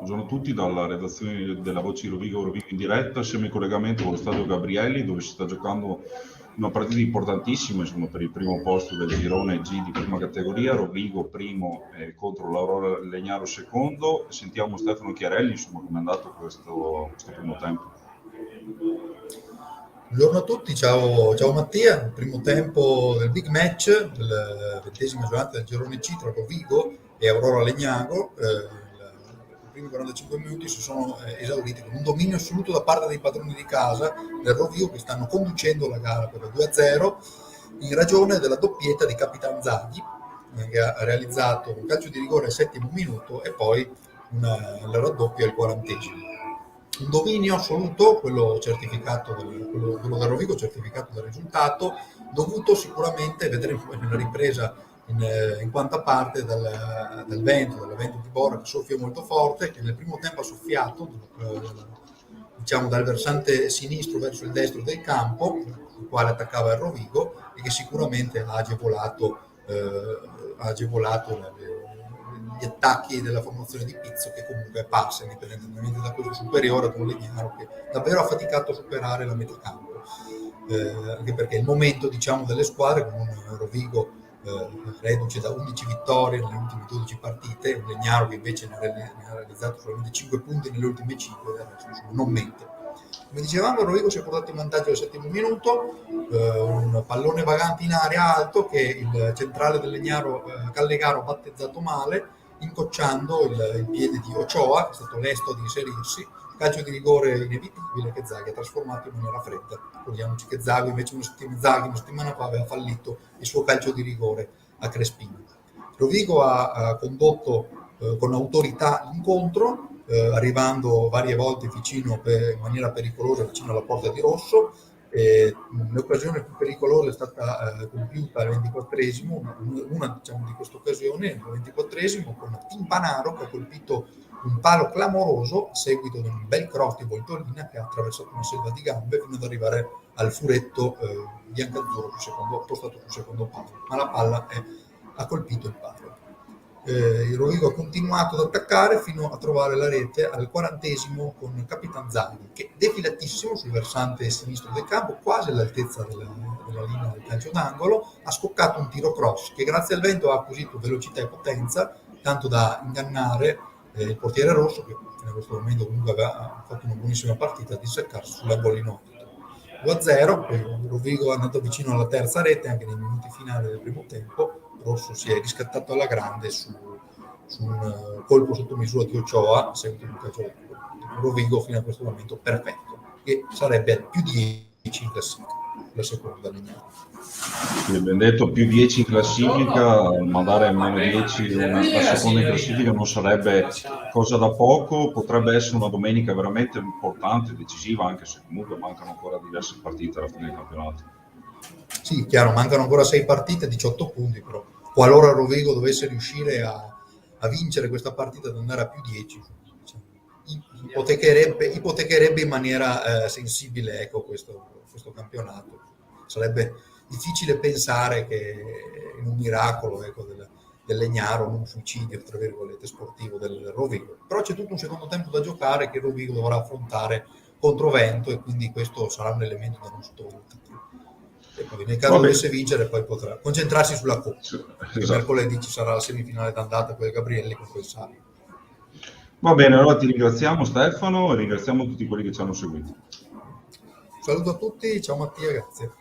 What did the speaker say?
Buongiorno a tutti dalla redazione della Voce di Rovigo in diretta. Siamo in collegamento con lo stadio Gabrielli dove si sta giocando una partita importantissima, insomma, per il primo posto del girone G di prima categoria. Rovigo primo contro l'Aurora Legnaro secondo. Sentiamo Stefano Chiarelli, insomma, come è andato questo primo tempo. Buongiorno a tutti, ciao Mattia. Il primo tempo del big match, del 20ª giornata del girone C tra Rovigo e Aurora Legnago. I primi 45 minuti si sono esauriti con un dominio assoluto da parte dei padroni di casa del Rovigo, che stanno conducendo la gara per 2-0 in ragione della doppietta di Capitan Zaghi, che ha realizzato un calcio di rigore al 7° minuto e poi il raddoppio al 40°. Un dominio assoluto, quello certificato quello da Rovigo, certificato dal risultato, dovuto sicuramente, vedremo nella ripresa in quanta parte, dal vento di Bora, che soffia molto forte, che nel primo tempo ha soffiato diciamo dal versante sinistro verso il destro del campo, il quale attaccava il Rovigo, e che sicuramente ha agevolato gli attacchi della formazione di Pizzo, che comunque è passa indipendentemente da quello superiore ad un Legnaro che davvero ha faticato a superare la metà campo, anche perché il momento, diciamo, delle squadre, con un Rovigo reduce da 11 vittorie nelle ultime 12 partite, un Legnaro che invece ne ha realizzato solamente 5 punti nelle ultime 5, non mente. Come dicevamo, il Rovigo si è portato in vantaggio al 7° minuto, un pallone vagante in aria alto che il centrale del Legnaro, Callegaro, ha battezzato male, incocciando il piede di Ochoa, che è stato lesto di inserirsi. Calcio di rigore inevitabile che Zaghi ha trasformato in maniera fredda. Ricordiamoci che Zaghi invece una settimana fa aveva fallito il suo calcio di rigore a Crespino. Rovigo ha condotto con autorità l'incontro, arrivando varie volte in maniera pericolosa vicino alla porta di Rosso. L'occasione più pericolosa è stata compiuta al 24°, una diciamo, di queste occasioni, al 24°, con Timpanaro che ha colpito un palo clamoroso a seguito di un bel cross di Voltolina che ha attraversato una selva di gambe fino ad arrivare al furetto biancazzurro postato sul secondo palo, ma la palla ha colpito il palo. Il Rovigo ha continuato ad attaccare fino a trovare la rete al 40° con Capitan Zaghi, che defilatissimo sul versante sinistro del campo, quasi all'altezza della linea del calcio d'angolo, ha scoccato un tiro cross che grazie al vento ha acquisito velocità e potenza, tanto da ingannare il portiere rosso, che in questo momento comunque aveva fatto una buonissima partita, di seccarsi sull'angolino 2-0. Poi Rovigo è andato vicino alla terza rete anche nei minuti finali del primo tempo. Rosso si è riscattato alla grande su un colpo sotto misura di Ochoa, a seguito di un calcio di Rovigo fino a questo momento perfetto, che sarebbe al più 10 in classifica, la seconda Legnaro. Sì, abbiamo detto più 10 in classifica, mandare a meno 10 la seconda in classifica non sarebbe cosa da poco, potrebbe essere una domenica veramente importante, decisiva, anche se comunque mancano ancora diverse partite alla fine del campionato. Sì, chiaro, mancano ancora 6 partite, 18 punti, però qualora Rovigo dovesse riuscire a vincere questa partita ad andare a più 10, diciamo, ipotecherebbe in maniera sensibile, ecco, questo campionato. Sarebbe difficile pensare che in un miracolo, ecco, del Legnaro, un suicidio tra virgolette sportivo del Rovigo, però c'è tutto un secondo tempo da giocare che il Rovigo dovrà affrontare contro vento, e quindi questo sarà un elemento da non sottovalutare. E poi nel caso dovesse vincere poi potrà concentrarsi sulla Coppa. Esatto. Mercoledì ci sarà la semifinale d'andata con il Gabrielli contro il Sarri. Va bene, allora ti ringraziamo Stefano e ringraziamo tutti quelli che ci hanno seguito. Un saluto a tutti, ciao Mattia, grazie.